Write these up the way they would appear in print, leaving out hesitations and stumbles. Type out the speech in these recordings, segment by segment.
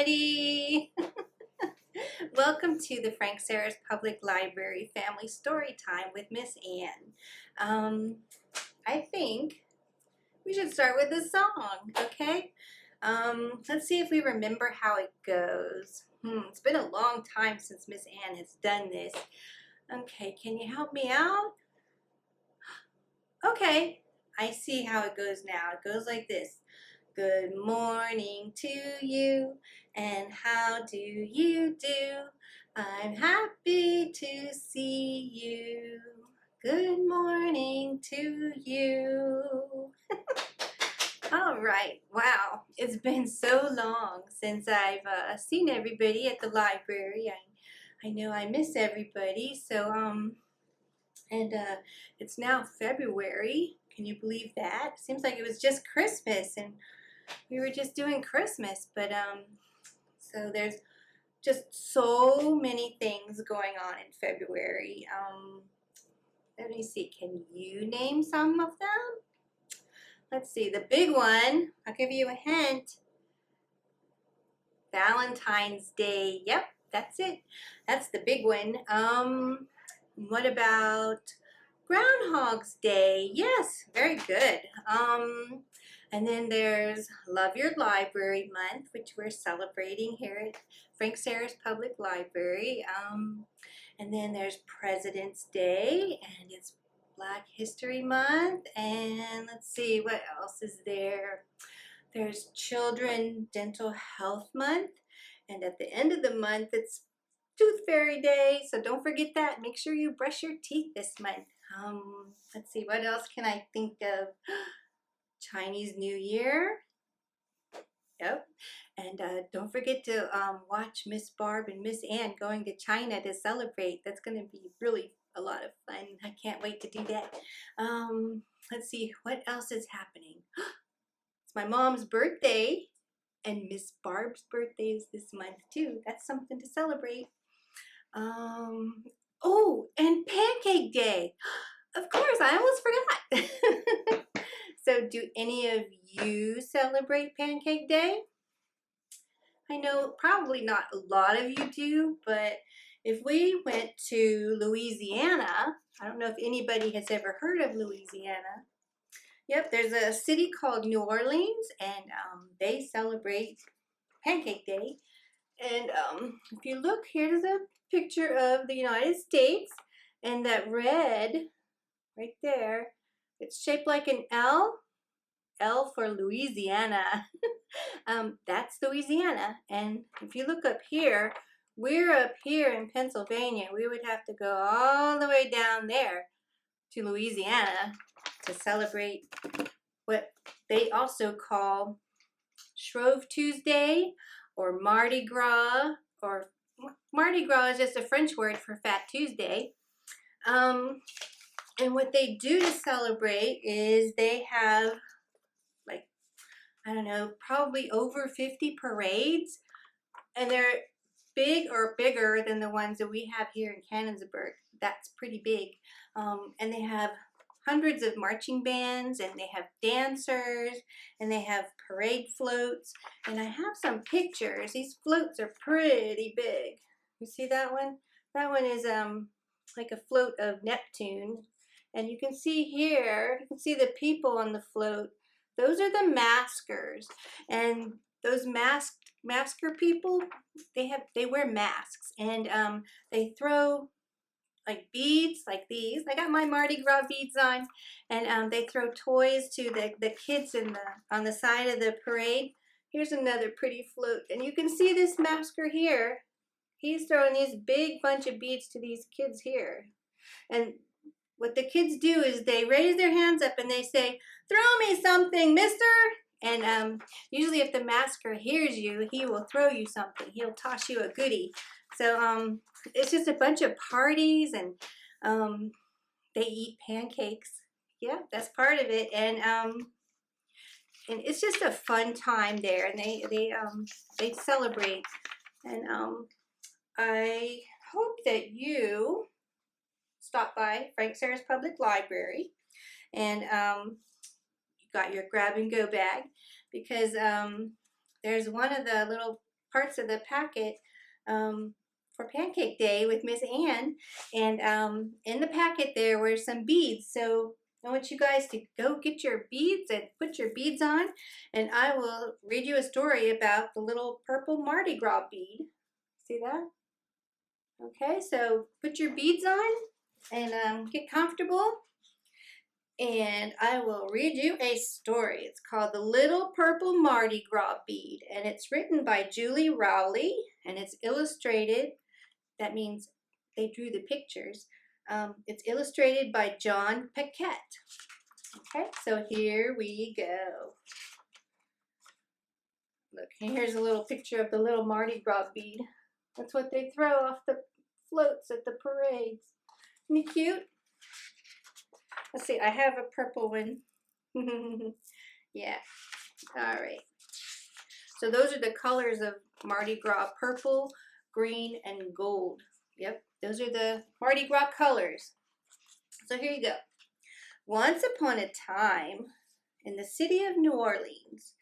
everybody. Welcome to the Frank Sarah's Public Library Family Story Time with Miss Ann. I think we should start with a song, okay? Let's see if we remember how it goes. It's been a long time since Miss Ann has done this. Okay, can you help me out? Okay, I see how it goes now. It goes like this. Good morning to you, and how do you do? I'm happy to see you. Good morning to you. All right, wow, it's been so long since I've seen everybody at the library. I know I miss everybody, so it's now February. Can you believe that? Seems like it was just Christmas and we were just doing Christmas, but so there's just so many things going on in February. Let me see, can you name some of them? Let's see, the big one, I'll give you a hint. Valentine's Day. Yep, that's it. That's the big one. What about Groundhog's Day? Yes, very good. And then there's Love Your Library Month, which we're celebrating here at Frank Sarah's Public Library. And then there's President's Day, and it's Black History Month. And let's see, what else is there? There's Children Dental Health Month. And at the end of the month, it's Tooth Fairy Day. So don't forget that. Make sure you brush your teeth this month. Let's see, what else can I think of? Chinese New Year. Yep. And don't forget to watch Miss Barb and Miss Ann going to China to celebrate. That's going to be really a lot of fun. I can't wait to do that. Let's see, what else is happening? It's my mom's birthday, and Miss Barb's birthday is this month too. That's something to celebrate. Oh, and Pancake Day. Of course, I almost forgot. So do any of you celebrate Pancake Day? I know probably not a lot of you do, but if we went to Louisiana, I don't know if anybody has ever heard of Louisiana. Yep, there's a city called New Orleans, and they celebrate Pancake Day. And if you look, here's a picture of the United States, and that red right there, it's shaped like an L. L for Louisiana. That's Louisiana. And if you look up here, we're up here in Pennsylvania. We would have to go all the way down there to Louisiana to celebrate what they also call Shrove Tuesday or Mardi Gras, or Mardi Gras is just a French word for Fat Tuesday. And what they do to celebrate is they have, like, I don't know, probably over 50 parades, and they're big or bigger than the ones that we have here in Canonsburg. That's pretty big. And they have hundreds of marching bands, and they have dancers, and they have parade floats. And I have some pictures. These floats are pretty big. You see that one? That one is like a float of Neptune. And you can see here, you can see the people on the float. Those are the maskers. And those masker people, they wear masks, and they throw like beads like these. I got my Mardi Gras beads on, and they throw toys to the kids on the side of the parade. Here's another pretty float, and you can see this masker here. He's throwing these big bunch of beads to these kids here. And what the kids do is they raise their hands up and they say, "Throw me something, mister." And usually if the masker hears you, he will throw you something. He'll toss you a goodie. So it's just a bunch of parties, and they eat pancakes. Yeah, that's part of it. And it's just a fun time there, and they celebrate. And I hope that you stop by Frank Sarah's Public Library, and you got your grab and go bag, because there's one of the little parts of the packet for Pancake Day with Miss Ann, and in the packet there were some beads. So I want you guys to go get your beads and put your beads on, and I will read you a story about the little purple Mardi Gras bead. See that? Okay, so put your beads on and get comfortable, and I will read you a story. It's called The Little Purple Mardi Gras Bead, and it's written by Julie Rowley, and it's illustrated. That means they drew the pictures. It's illustrated by John Paquette. Okay, so here we go. Look, here's a little picture of the little Mardi Gras bead. That's what they throw off the floats at the parades. Isn't it cute? Let's see, I have a purple one. Yeah, all right. So those are the colors of Mardi Gras: purple, green, and gold. Yep, those are the Mardi Gras colors. So here you go. Once upon a time, in the city of New Orleans,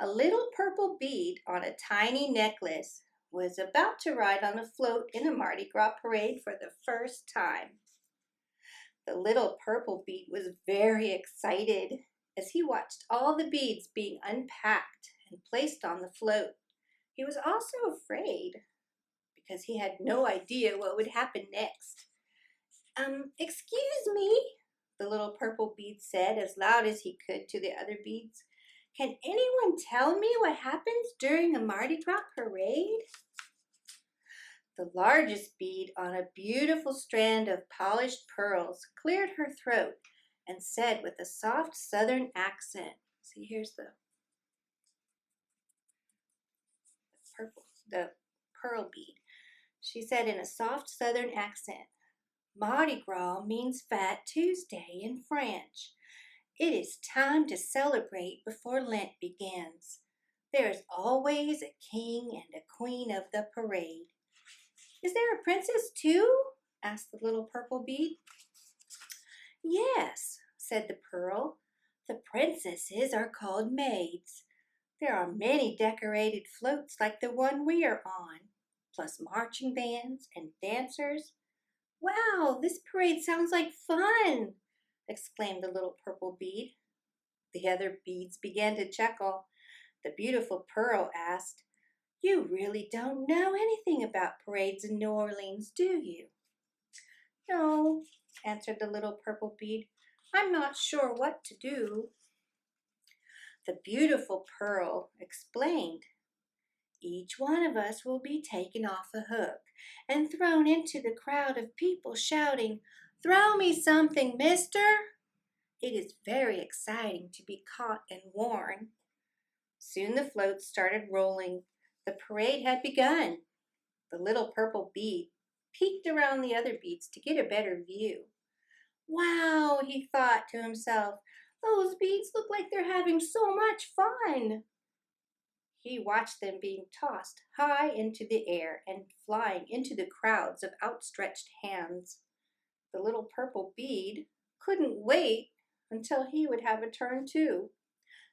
a little purple bead on a tiny necklace was about to ride on a float in a Mardi Gras parade for the first time. The little purple bead was very excited as he watched all the beads being unpacked and placed on the float. He was also afraid because he had no idea what would happen next. Excuse me, the little purple bead said as loud as he could to the other beads. Can anyone tell me what happens during a Mardi Gras parade? The largest bead on a beautiful strand of polished pearls cleared her throat and said with a soft southern accent, see, here's the pearl bead. She said in a soft southern accent, Mardi Gras means Fat Tuesday in French. It is time to celebrate before Lent begins. There is always a king and a queen of the parade. Is there a princess too? Asked the little purple bead. Yes, said the pearl. The princesses are called maids. There are many decorated floats like the one we are on, plus marching bands and dancers. Wow, this parade sounds like fun, exclaimed the little purple bead. The other beads began to chuckle. The beautiful pearl asked, You really don't know anything about parades in New Orleans, do you? No, answered the little purple bead. I'm not sure what to do. The beautiful pearl explained, Each one of us will be taken off a hook and thrown into the crowd of people shouting, Throw me something, mister! It is very exciting to be caught and worn. Soon the floats started rolling. The parade had begun. The little purple bead peeked around the other beads to get a better view. Wow, he thought to himself, those beads look like they're having so much fun. He watched them being tossed high into the air and flying into the crowds of outstretched hands. The little purple bead couldn't wait until he would have a turn too.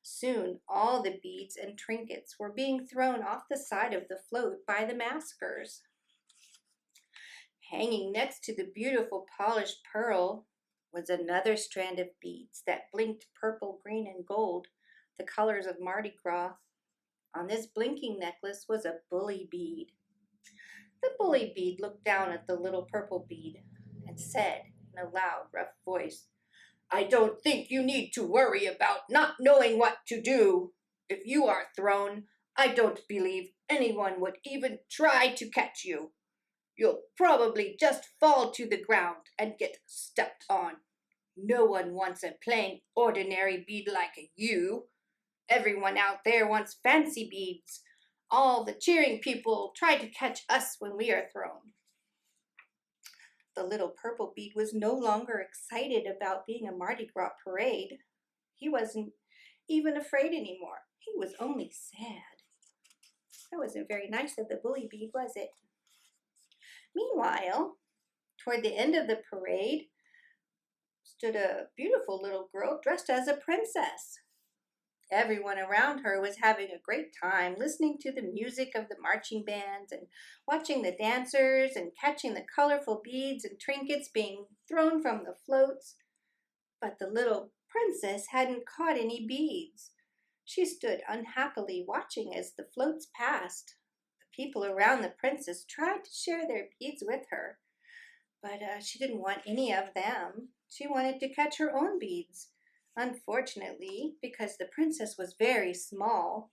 Soon all the beads and trinkets were being thrown off the side of the float by the maskers. Hanging next to the beautiful polished pearl was another strand of beads that blinked purple, green, and gold, the colors of Mardi Gras. On this blinking necklace was a bully bead. The bully bead looked down at the little purple bead and said in a loud, rough voice, I don't think you need to worry about not knowing what to do. If you are thrown, I don't believe anyone would even try to catch you. You'll probably just fall to the ground and get stepped on. No one wants a plain, ordinary bead like you. Everyone out there wants fancy beads. All the cheering people try to catch us when we are thrown. The little purple bead was no longer excited about being a Mardi Gras parade. He wasn't even afraid anymore. He was only sad. That wasn't very nice of the bully bead, was it? Meanwhile, toward the end of the parade stood a beautiful little girl dressed as a princess. Everyone around her was having a great time listening to the music of the marching bands and watching the dancers and catching the colorful beads and trinkets being thrown from the floats. But the little princess hadn't caught any beads. She stood unhappily watching as the floats passed. The people around the princess tried to share their beads with her, but she didn't want any of them. She wanted to catch her own beads. Unfortunately, because the princess was very small,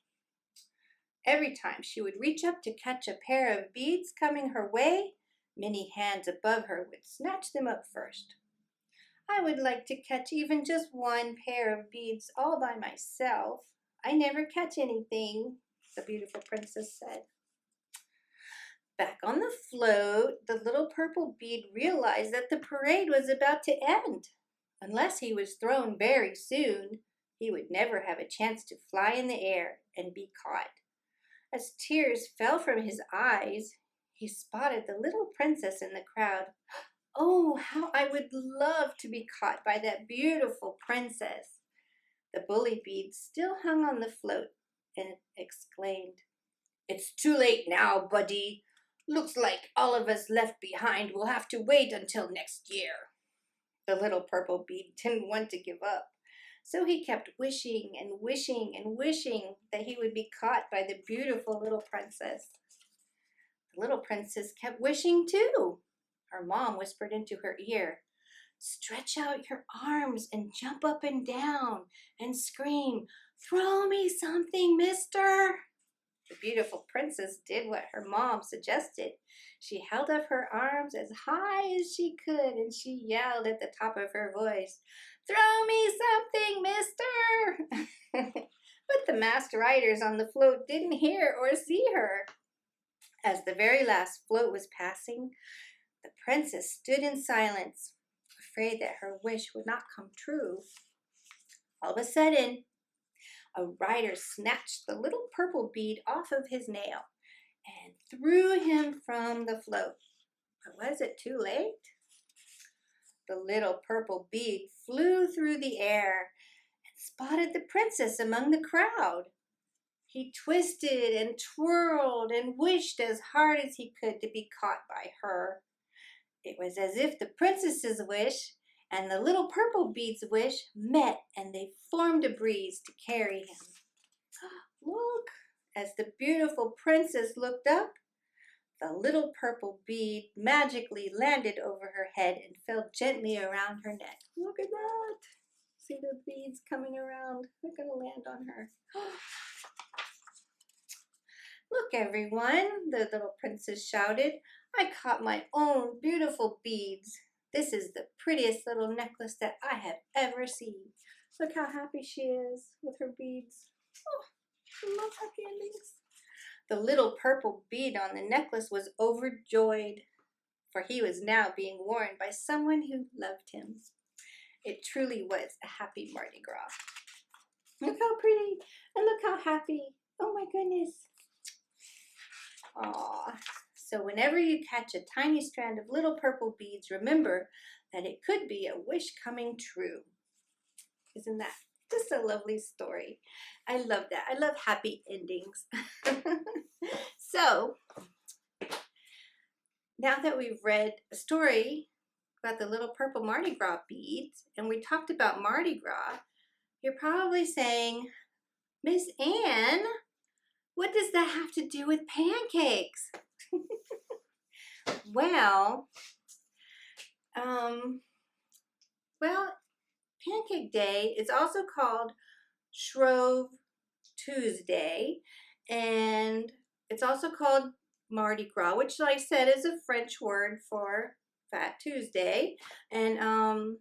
every time she would reach up to catch a pair of beads coming her way, many hands above her would snatch them up first. I would like to catch even just one pair of beads all by myself. I never catch anything, the beautiful princess said. Back on the float, the little purple bead realized that the parade was about to end. Unless he was thrown very soon, he would never have a chance to fly in the air and be caught. As tears fell from his eyes, he spotted the little princess in the crowd. Oh, how I would love to be caught by that beautiful princess. The bully bead still hung on the float and exclaimed, "It's too late now, buddy. Looks like all of us left behind will have to wait until next year." The little purple bead didn't want to give up, so he kept wishing and wishing and wishing that he would be caught by the beautiful little princess. The little princess kept wishing too. Her mom whispered into her ear, "Stretch out your arms and jump up and down and scream, 'Throw me something, mister!'" The beautiful princess did what her mom suggested. She held up her arms as high as she could and she yelled at the top of her voice, "Throw me something, mister!" But the masked riders on the float didn't hear or see her. As the very last float was passing, the princess stood in silence, afraid that her wish would not come true. All of a sudden, a rider snatched the little purple bead off of his nail and threw him from the float. But was it too late? The little purple bead flew through the air and spotted the princess among the crowd. He twisted and twirled and wished as hard as he could to be caught by her. It was as if the princess's wish and the little purple bead's wish met and they formed a breeze to carry him. Look, as the beautiful princess looked up, the little purple bead magically landed over her head and fell gently around her neck. Look at that. See the beads coming around. They're going to land on her. Look, everyone, the little princess shouted. I caught my own beautiful beads. This is the prettiest little necklace that I have ever seen. Look how happy she is with her beads. Oh, I love happy endings. The little purple bead on the necklace was overjoyed, for he was now being worn by someone who loved him. It truly was a happy Mardi Gras. Look how pretty and look how happy. Oh my goodness. Aww. So whenever you catch a tiny strand of little purple beads, remember that it could be a wish coming true. Isn't that just a lovely story? I love that. I love happy endings. So, now that we've read a story about the little purple Mardi Gras beads, and we talked about Mardi Gras, you're probably saying, "Miss Anne, what does that have to do with pancakes?" Well, Pancake Day is also called Shrove Tuesday, and it's also called Mardi Gras, which, like I said, is a French word for Fat Tuesday. And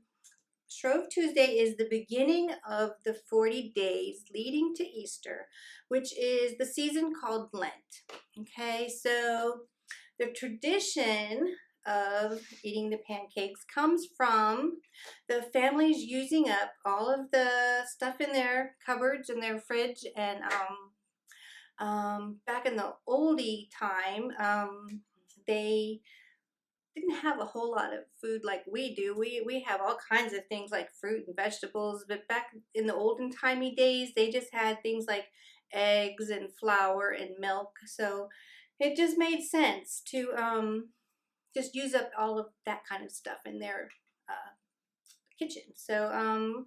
Shrove Tuesday is the beginning of the 40 days leading to Easter, which is the season called Lent. Okay, so the tradition of eating the pancakes comes from the families using up all of the stuff in their cupboards and their fridge, and back in the oldie time, they didn't have a whole lot of food like we do. We have all kinds of things like fruit and vegetables, but back in the olden timey days, they just had things like eggs and flour and milk. So it just made sense to just use up all of that kind of stuff in their kitchen. So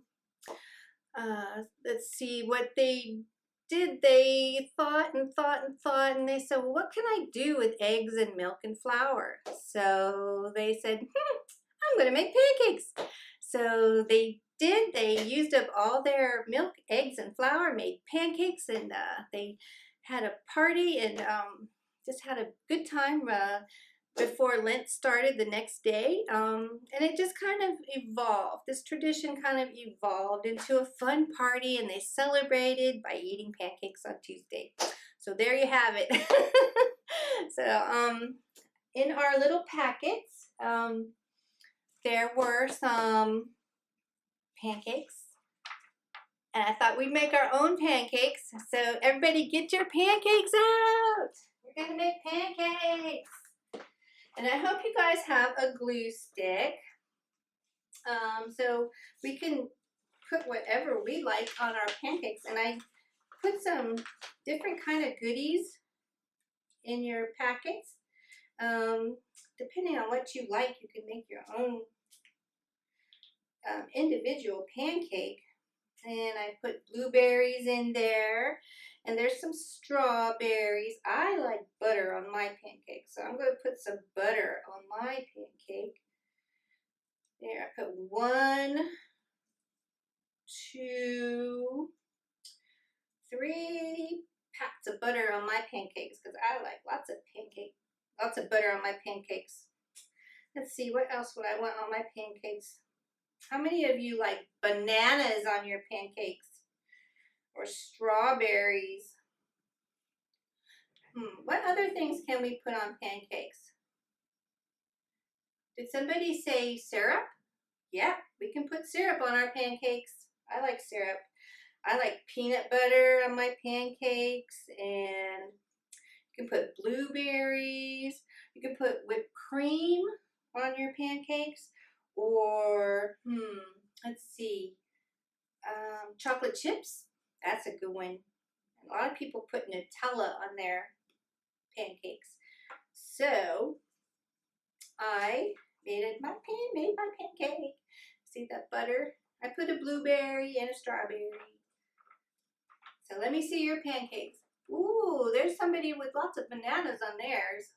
let's see what they did. They thought and thought and thought, and they said, well, what can I do with eggs and milk and flour? So they said, I'm going to make pancakes. So they did. They used up all their milk, eggs, and flour, made pancakes, and they had a party and just had a good time before Lent started the next day. And it just kind of evolved. This tradition kind of evolved into a fun party, and they celebrated by eating pancakes on Tuesday. So there you have it. So in our little packets, there were some pancakes. And I thought we'd make our own pancakes. So everybody get your pancakes out. We're going to make pancakes. And I hope you guys have a glue stick. So we can put whatever we like on our pancakes. And I put some different kind of goodies in your packets. Depending on what you like, you can make your own individual pancake. And I put blueberries in there, and there's some strawberries. I like butter on my pancake, so I'm going to put some butter on my pancake. There, I put 1, 2, 3 pats of butter on my pancakes because I like lots of butter on my pancakes. Let's see, what else would I want on my pancakes? How many of you like bananas on your pancakes? Or strawberries? What other things can we put on pancakes? Did somebody say syrup? Yeah, we can put syrup on our pancakes. I like syrup. I like peanut butter on my pancakes, and you can put blueberries. You can put whipped cream on your pancakes, or let's see, chocolate chips. That's a good one. A lot of people put Nutella on their pancakes. So I made my pancake. See that butter? I put a blueberry and a strawberry. So let me see your pancakes. Ooh, there's somebody with lots of bananas on theirs.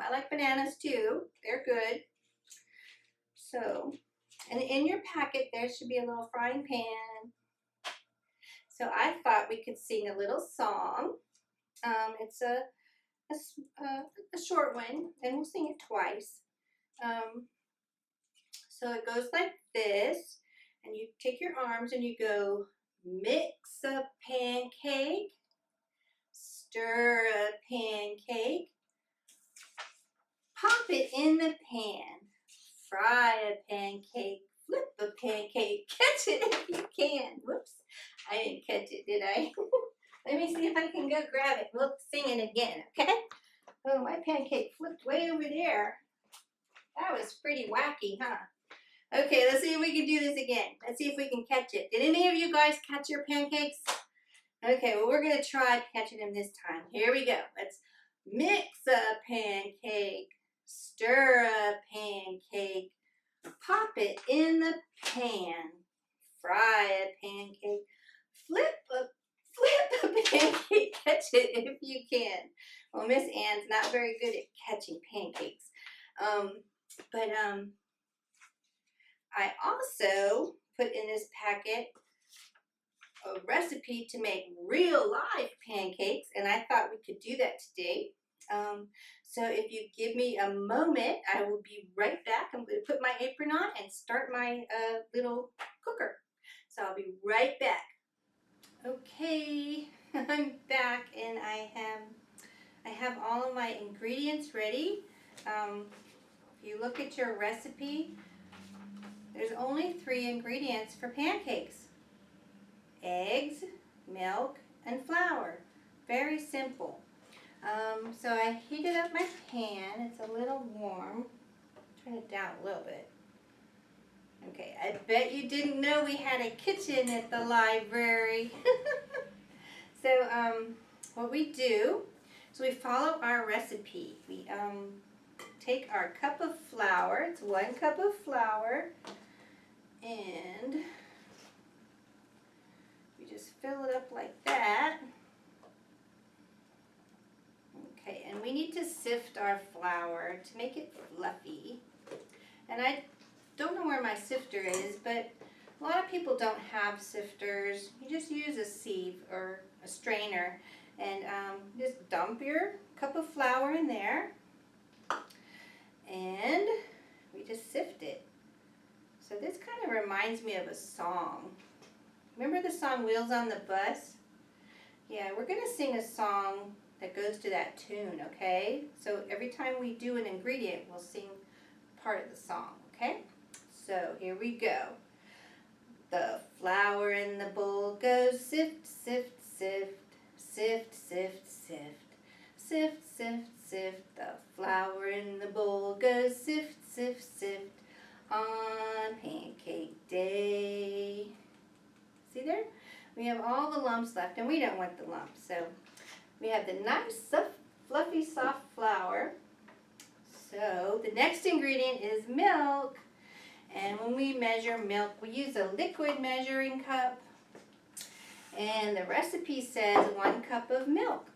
I like bananas too. They're good. So, and in your packet there should be a little frying pan. So I thought we could sing a little song. It's a short one, and we'll sing it twice. So it goes like this, and you take your arms and you go, mix a pancake, stir a pancake, pop it in the pan, fry a pancake, flip a pancake, catch it if you can. Whoops, I didn't catch it, did I? Let me see if I can go grab it. We'll sing it again, okay? Oh, my pancake flipped way over there. That was pretty wacky, huh? Okay, let's see if we can do this again. Let's see if we can catch it. Did any of you guys catch your pancakes? Okay, well, we're going to try catching them this time. Here we go. Let's mix a pancake, stir a pancake, pop it in the pan, fry a pancake, flip a pancake, catch it if you can. Well, Miss Ann's not very good at catching pancakes. But I also put in this packet a recipe to make real live pancakes, and I thought we could do that today. So if you give me a moment, I will be right back. I'm going to put my apron on and start my little cooker. So I'll be right back. Okay, I'm back, and I have all of my ingredients ready. If you look at your recipe, there's only 3 ingredients for pancakes: eggs, milk, and flour. Very simple. So I heated up my pan. It's a little warm. turn it down a little bit. Okay, I bet you didn't know we had a kitchen at the library. So, what we do is we follow our recipe. We take our cup of flour, it's 1 cup of flour, and we just fill it up like that. Okay, and we need to sift our flour to make it fluffy. And I don't know where my sifter is, but a lot of people don't have sifters. You just use a sieve or a strainer and just dump your cup of flour in there and we just sift it. So this kind of reminds me of a song. Remember the song Wheels on the Bus? Yeah, we're going to sing a song that goes to that tune, okay? So every time we do an ingredient, we'll sing part of the song, okay? So here we go. The flour in the bowl goes sift, sift, sift, sift, sift, sift, sift, sift, sift. The flour in the bowl goes sift, sift, sift on Pancake Day. See there? We have all the lumps left, and we don't want the lumps. So we have the nice, fluffy, soft flour. So the next ingredient is milk. And when we measure milk, we use a liquid measuring cup. And the recipe says 1 cup of milk.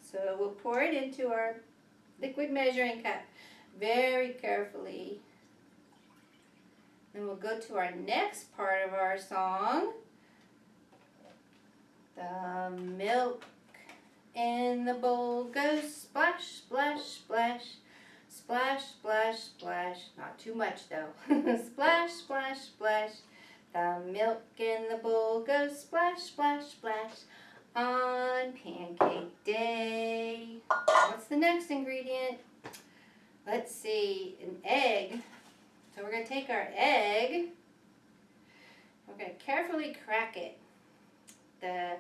So we'll pour it into our liquid measuring cup very carefully. Then we'll go to our next part of our song. The milk in the bowl goes splash, splash, splash. Splash, splash, splash. Not too much though. Splash, splash, splash. The milk in the bowl goes splash, splash, splash on Pancake Day. What's the next ingredient? Let's see, an egg. So we're going to take our egg. We're going to carefully crack it. The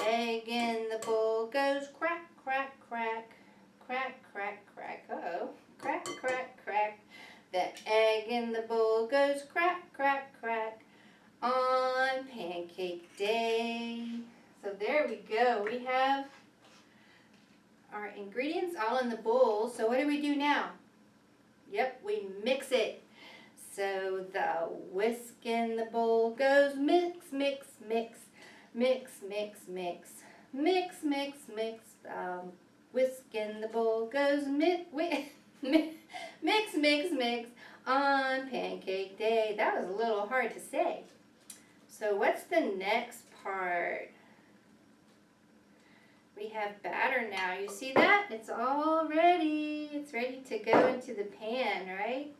egg in the bowl goes crack, crack, crack. Crack, crack, crack. Uh-oh. Crack, crack, crack. The egg in the bowl goes crack, crack, crack on Pancake Day. So there we go. We have our ingredients all in the bowl. So what do we do now? Yep, we mix it. So the whisk in the bowl goes mix, mix, mix, mix, mix, mix, mix, mix, mix. Whisk in the bowl goes mix, mix, mix on Pancake Day. That was a little hard to say. So what's the next part? We have batter now. You see that? It's all ready. It's ready to go into the pan, right?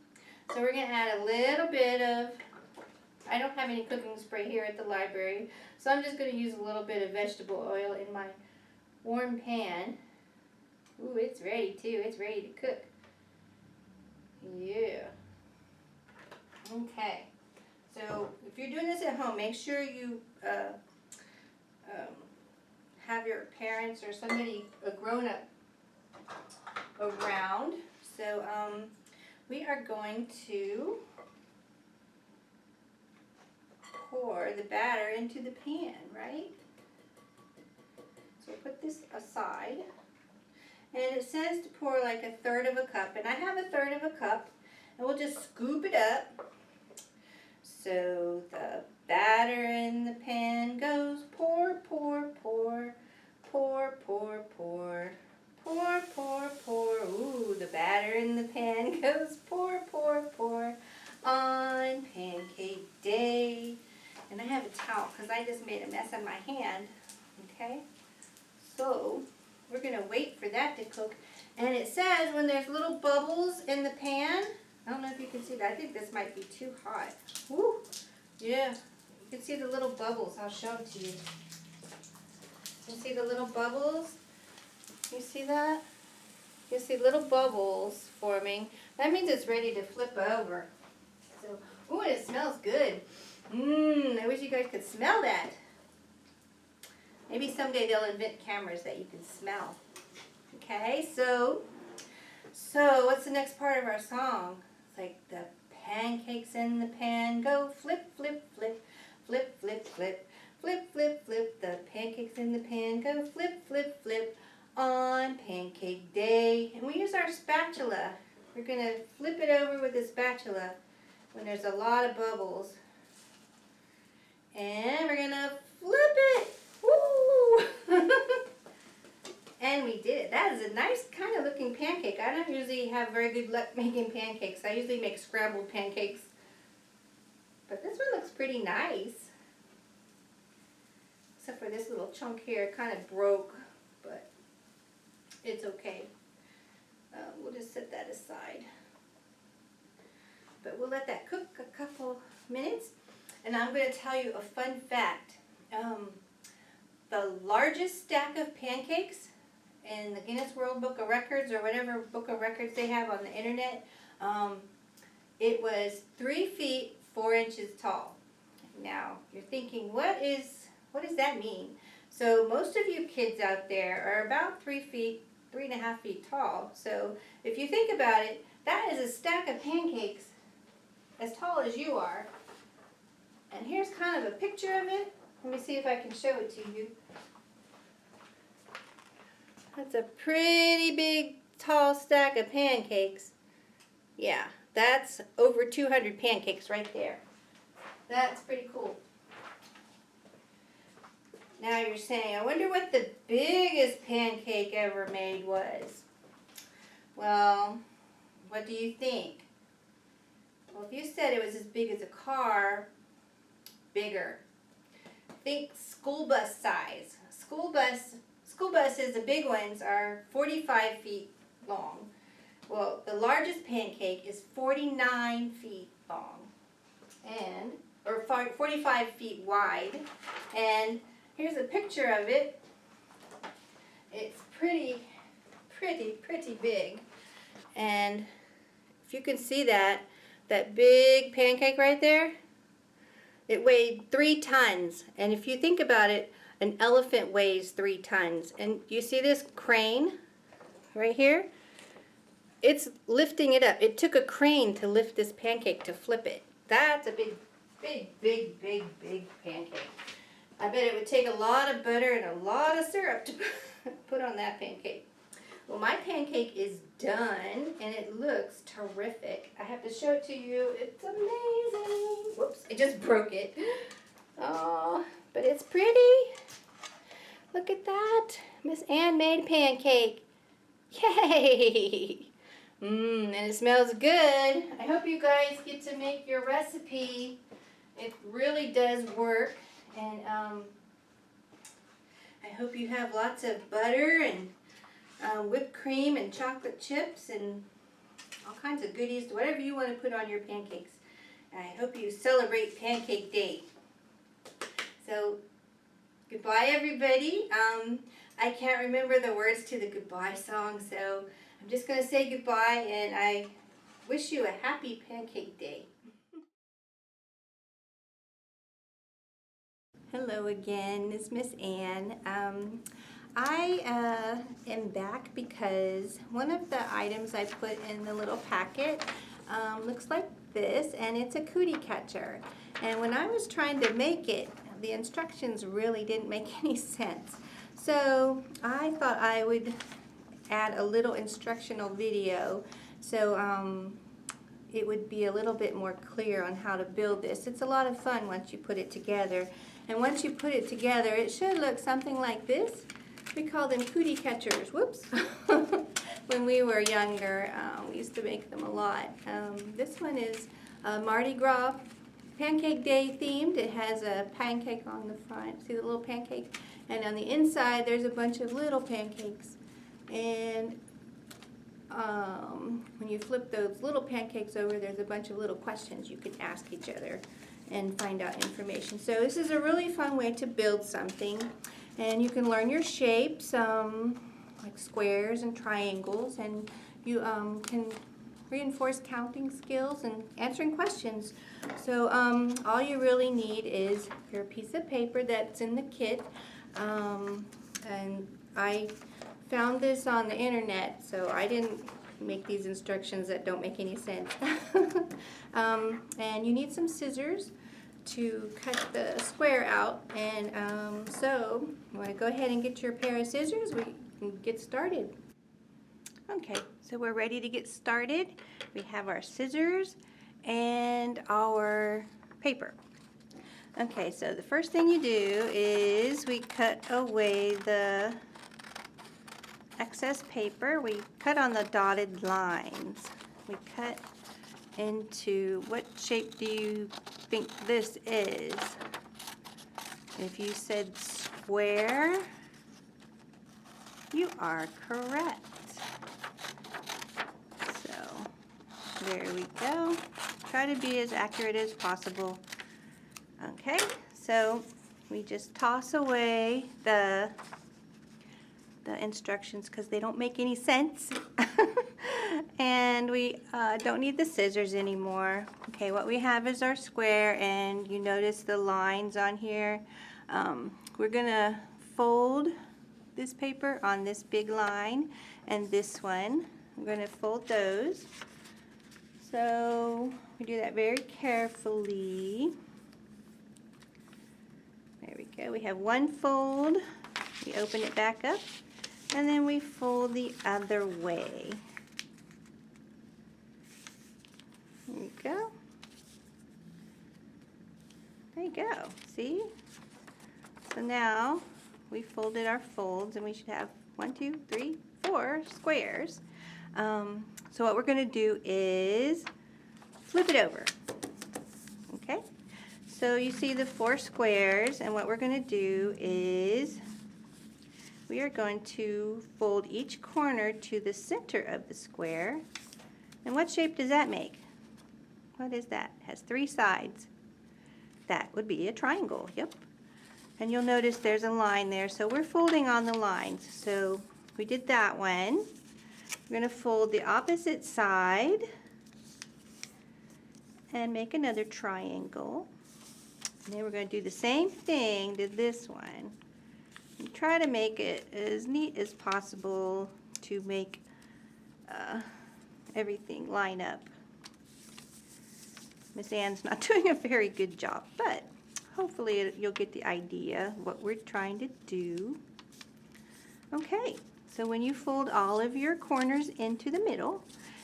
So we're going to add a little bit of, I don't have any cooking spray here at the library, so I'm just going to use a little bit of vegetable oil in my warm pan. Ooh, it's ready too. It's ready to cook. Yeah. Okay. So if you're doing this at home, make sure you have your parents or somebody, a grown-up, around. So we are going to pour the batter into the pan, right? So put this aside. And it says to pour like 1/3 of a cup, and I have 1/3 of a cup, and we'll just scoop it up. So the batter in the pan goes pour, pour, pour, pour, pour, pour, pour, pour, pour. Ooh, the batter in the pan goes pour, pour, pour on Pancake Day. And I have a towel because I just made a mess on my hand. Okay, so we're going to wait for that to cook. And it says when there's little bubbles in the pan, I don't know if you can see that. I think this might be too hot. Woo! Yeah, you can see the little bubbles. I'll show them to you. You see the little bubbles? You see that? You see little bubbles forming. That means it's ready to flip over. So, ooh, it smells good. I wish you guys could smell that. Maybe someday they'll invent cameras that you can smell. Okay, so what's the next part of our song? like the pancakes in the pan go flip, flip, flip, flip, flip, flip, flip, flip, flip. The pancakes in the pan go flip, flip, flip on Pancake Day. And we use our spatula. We're going to flip it over with the spatula when there's a lot of bubbles. And we're going to flip it. Woo! And we did it. That is a nice kind of looking pancake. I don't usually have very good luck making pancakes. I usually make scrambled pancakes. But this one looks pretty nice. Except for this little chunk here. It kind of broke, but it's okay. We'll just set that aside. But we'll let that cook a couple minutes. And I'm going to tell you a fun fact. The largest stack of pancakes in the Guinness World Book of Records, or whatever book of records they have on the internet, it was 3 feet 4 inches tall. Now you're thinking, what does that mean? So most of you kids out there are about 3 feet, 3.5 feet tall. So if you think about it, that is a stack of pancakes as tall as you are. And here's kind of a picture of it. Let me see if I can show it to you. That's a pretty big, tall stack of pancakes. Yeah, that's over 200 pancakes right there. That's pretty cool. Now you're saying, I wonder what the biggest pancake ever made was. Well, what do you think? Well, if you said it was as big as a car, bigger. Think school bus size. School buses, the big ones, are 45 feet long. Well, the largest pancake is 49 feet long, or 45 feet wide. And here's a picture of it. It's pretty big. And if you can see that big pancake right there, it weighed 3 tons. And if you think about it, an elephant weighs 3 tons. And you see this crane right here? It's lifting it up. It took a crane to lift this pancake to flip it. That's a big pancake. I bet it would take a lot of butter and a lot of syrup to put on that pancake. Well, my pancake is done, and it looks terrific. I have to show it to you. It's amazing. Whoops, I just broke it. Oh, but it's pretty. Look at that. Miss Ann made a pancake. Yay! And it smells good. I hope you guys get to make your recipe. It really does work. And I hope you have lots of butter and whipped cream and chocolate chips and all kinds of goodies, whatever you want to put on your pancakes. And I hope you celebrate Pancake Day. So, goodbye everybody. I can't remember the words to the goodbye song, so I'm just going to say goodbye, and I wish you a happy Pancake Day. Hello again, it's Miss Ann. I am back because one of the items I put in the little packet looks like this, and it's a Cootie Catcher. And when I was trying to make it, the instructions really didn't make any sense. So I thought I would add a little instructional video so it would be a little bit more clear on how to build this. It's a lot of fun once you put it together. And once you put it together, it should look something like this. We call them Cootie Catchers. Whoops. When we were younger, we used to make them a lot. This one is Mardi Gras Pancake Day themed. It has a pancake on the front. See the little pancake? And on the inside, there's a bunch of little pancakes. And when you flip those little pancakes over, there's a bunch of little questions you can ask each other and find out information. So this is a really fun way to build something. And you can learn your shapes, like squares and triangles, and you can reinforce counting skills and answering questions. So all you really need is your piece of paper that's in the kit. And I found this on the internet, so I didn't make these instructions that don't make any sense. And you need some scissors to cut the square out, and so you want to go ahead and get your pair of scissors. We can get started. Okay, so we're ready to get started. We have our scissors and our paper. Okay, so the first thing you do is we cut away the excess paper. We cut on the dotted lines. We cut into, what shape do you think this is? If you said square, you are correct. So there we go. Try to be as accurate as possible. Okay, so we just toss away the instructions because they don't make any sense. And we don't need the scissors anymore. Okay, what we have is our square, and you notice the lines on here. We're gonna fold this paper on this big line and this one. I'm gonna fold those. So we do that very carefully. There we go. We have one fold. We open it back up, and then we fold the other way. There you go. There you go. See? So now we folded our folds, and we should have 1, 2, 3, 4 squares. So what we're going to do is flip it over. Okay? So you see the 4 squares, and what we're going to do is we are going to fold each corner to the center of the square. And what shape does that make? What is that? It has 3 sides. That would be a triangle, yep. And you'll notice there's a line there, so we're folding on the lines. So we did that one. We're going to fold the opposite side and make another triangle. And then we're going to do the same thing to this one. And try to make it as neat as possible to make everything line up. Miss Ann's not doing a very good job, but hopefully you'll get the idea of what we're trying to do. Okay, so when you fold all of your corners into the middle,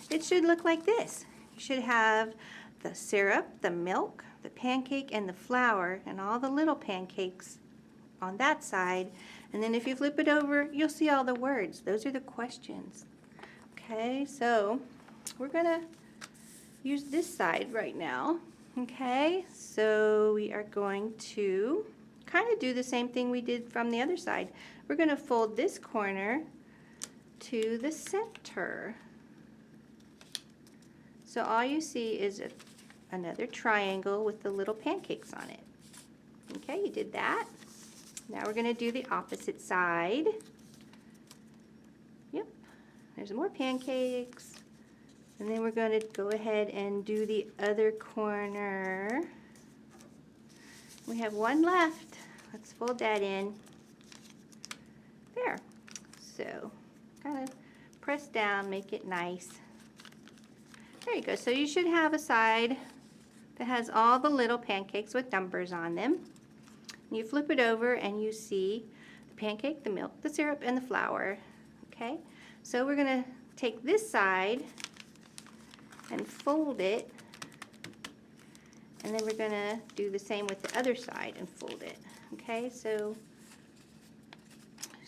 it should look like this. You should have the syrup, the milk, the pancake, and the flour, and all the little pancakes on that side. And then if you flip it over, you'll see all the words. Those are the questions. Okay, so we're gonna use this side right now. Okay, so we are going to kind of do the same thing we did from the other side. We're going to fold this corner to the center. So all you see is another triangle with the little pancakes on it. Okay, you did that. Now we're going to do the opposite side. Yep, there's more pancakes. And then we're going to go ahead and do the other corner. We have one left. Let's fold that in. There. So kind of press down, make it nice. There you go. So you should have a side that has all the little pancakes with numbers on them. And you flip it over and you see the pancake, the milk, the syrup, and the flour. Okay? So we're going to take this side and fold it, and then we're going to do the same with the other side and fold it. Okay, so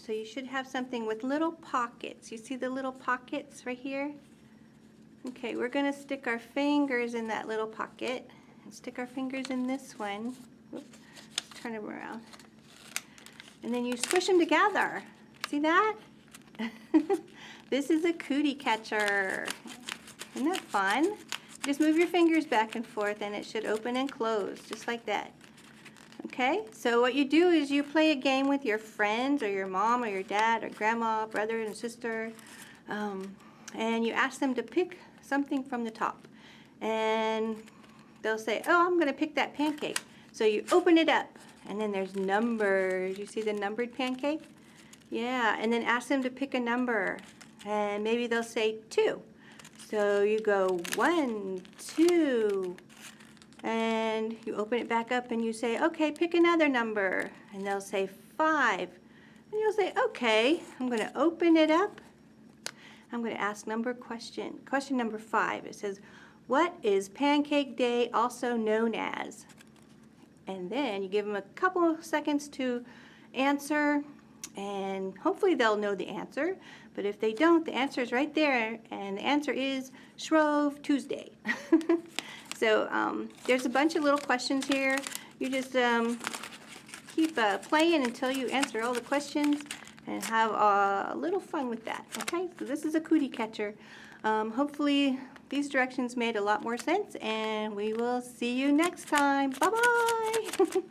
you should have something with little pockets. You see the little pockets right here? Okay, we're going to stick our fingers in that little pocket and stick our fingers in this one. Oops, turn them around. And then you squish them together. See that? This is a Cootie Catcher. Isn't that fun? Just move your fingers back and forth and it should open and close, just like that. Okay, so what you do is you play a game with your friends or your mom or your dad or grandma, brother and sister, and you ask them to pick something from the top. And they'll say, oh, I'm going to pick that pancake. So you open it up, and then there's numbers. You see the numbered pancake? Yeah, and then ask them to pick a number. And maybe they'll say 2. So you go 1, 2, and you open it back up and you say, okay, pick another number. And they'll say 5. And you'll say, okay, I'm going to open it up. I'm going to ask question number 5. It says, what is Pancake Day also known as? And then you give them a couple of seconds to answer, and hopefully they'll know the answer. But if they don't, the answer is right there, and the answer is Shrove Tuesday. So there's a bunch of little questions here. You just keep playing until you answer all the questions and have a little fun with that. Okay, so this is a Cootie Catcher. Hopefully these directions made a lot more sense, and we will see you next time. Bye-bye.